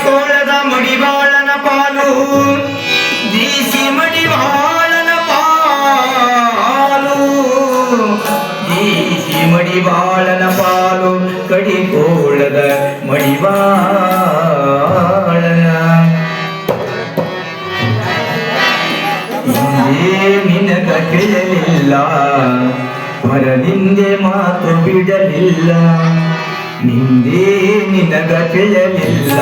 ಕೋಳದ ಮಡಿವಾಳನ ಪಾಲು ದೀಸಿ ಮಡಿವಾಳನ ಪಾಲು ದೀಸಿ ಮಡಿವಾಳನ ಪಾಲು ಕಡಿಕೋಳದ ಮಡಿವಾಳನ ಹಿಂದೆ ನಿನಗ ಕೇಳಲಿಲ್ಲ ಹೊರನಿಂದೆ ಮಾತು ಬಿಡಲಿಲ್ಲ ನಿಂದೆ ನಿನಗ ಕೇಳಲಿಲ್ಲ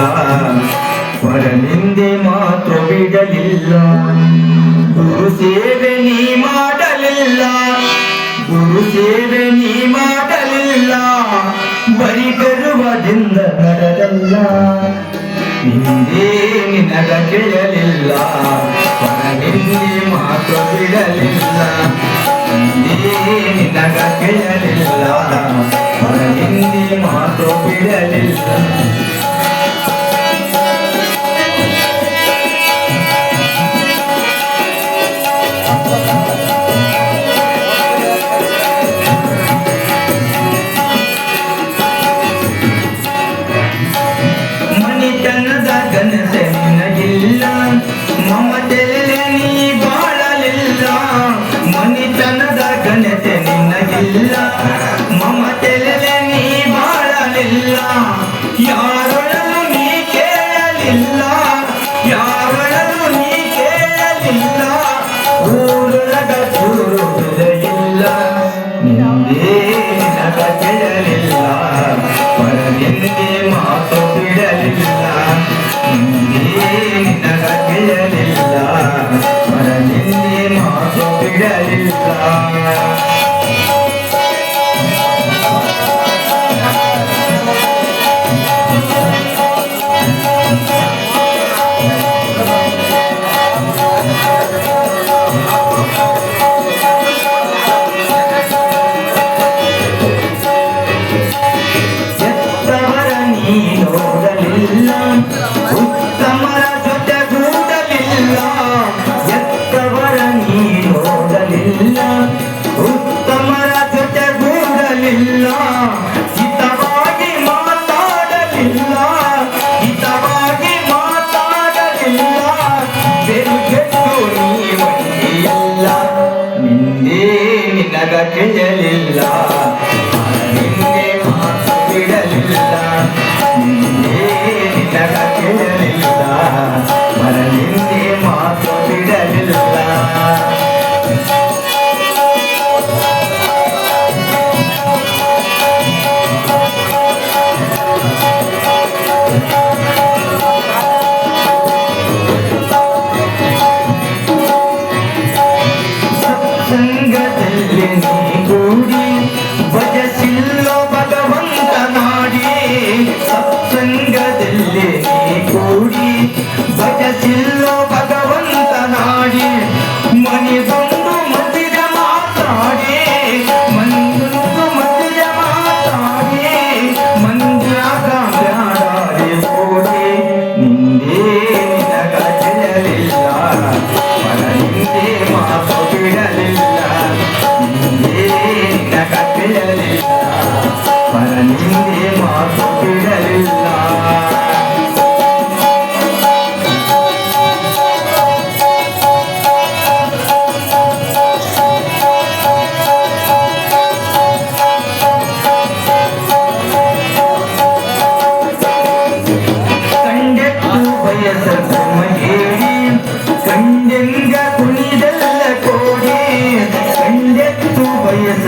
ಹೊರನಿಂದೆ ಮಾತು ಬಿಡಲಿಲ್ಲ ಗುರು ಸೇವೆ ನೀ ಮಾಡಲಿಲ್ಲ ಗುರು ಸೇವೆ ನೀ ಮಾಡಲಿಲ್ಲ ಬರಿ ಗರ್ವದಿಂದ ನಡೆದಲ್ಲ ನಿಂದೆ ನಿನಗ ಕೇಳಲಿಲ್ಲ ಹೊರನಿಂದೆ ಮಾತು ಬಿಡಲಿಲ್ಲ ನಿಂದೆ ನಿನಗ ಕೇಳಲಿಲ್ಲ ಹೊರನಿಂದೆ ಮಾತು ಬಿಡಲಿಲ್ಲ ಮನಿತನದ ಕನಸೆ ನಿನಗಿಲ್ಲ ಮಮತೆಯಲ್ಲಿ ನೀ ಬಾಳಲಿಲ್ಲ ಮನಿತನದ ಕನಸೆ ನಿನಗಿಲ್ಲ ಮಮತೆಯಲ್ಲಿ ನೀ ಬಾಳಲಿಲ್ಲ ಯಾರೊಳಲು ನೀ ಕೇಳಲಿಲ್ಲ ಯಾರೊಳಲು ನೀ ಕೇಳಲಿಲ್ಲ ಊರೊಳಗ ಚೂರುವುದಿಲ್ಲ ನಿಂದೇ ನಿನಗ ಕೇಳಲಿಲ್ಲ ಹೊರನಿಂದೆ ಮಾತು ಬಿಡಲಿಲ್ಲ ನಿಂದೇ ನಿನಗ ಕೇಳಲಿಲ್ಲ ಹೊರನಿಂದೆ ಮಾತು ಬಿಡಲಿಲ್ಲ ಉತ್ತಮರ ಜೊತೆಗೂಡಲಿಲ್ಲ ಎತ್ತವರ ನೀ ನೋಡಲಿಲ್ಲ ಉತ್ತಮರ ಜೊತೆಗೂಡಲಿಲ್ಲ ಹಿತವಾಗಿ ಮಾತಾಡಲಿಲ್ಲ ಹಿತವಾಗಿ ಮಾತಾಡಲಿಲ್ಲ ಬೆರುಗೆಟ್ಟು ನೀ ಒಯ್ಯಿಲ್ಲ ನಿಂದೇ ನಿನಗ ಕೇಳಲಿಲ್ಲ ನಿಂದೆ ಮಾತು ಬಿಡಲಿಲ್ಲ ನಿಂದೇ ನಿನಗ ಕೇಳಲಿಲ್ಲ ಹೊರನಿಂದೆ ಮಾತು ಬಿಡಲಿಲ್ಲ ಸತ್ಸಂಗದಲ್ಲಿ ನೀ ಕೂಡಿ ಭಜಸಿಲ್ಲೋ ಭಗವಂತ ನಾಡಿ ಸತ್ಸಂಗದಲ್ಲಿ ನೀ ಕೂಡಿ ಭಜಸಿಲ್ಲೋ ಭಗವಂತ ನಾಡಿ ಮನಿದೊಂದು ಮತಿಗ ಮಾತಾಡಿ ಮಂದೊಂದು ಮತಿಗ ಮಾತಾಡಿ ಮಂದ್ಯಾಗ ಬ್ಯಾಡಾಡಿ ಓಡಿ ನಿಂದೇ ನಿನಗ ಕೇಳಲಿಲ್ಲ ಹೊರನಿಂದೆ ಮಾತು ಬಿಡಲಿಲ್ಲ ನಿಂದೇ ನಿನಗ ಕೇಳಲಿಲ್ಲ ಹೊರನಿಂದೆ ಮಾತು ಬಿಡಲಿಲ್ಲ ಕಂಡೆತ್ತು ಬಯಸ ಹೇಳಿ ಕಂಡೆಂಗ ಕುಣಿದಲ್ಲ ಕೋಡಿ ಕಂಡೆತ್ತು ಬಯಸ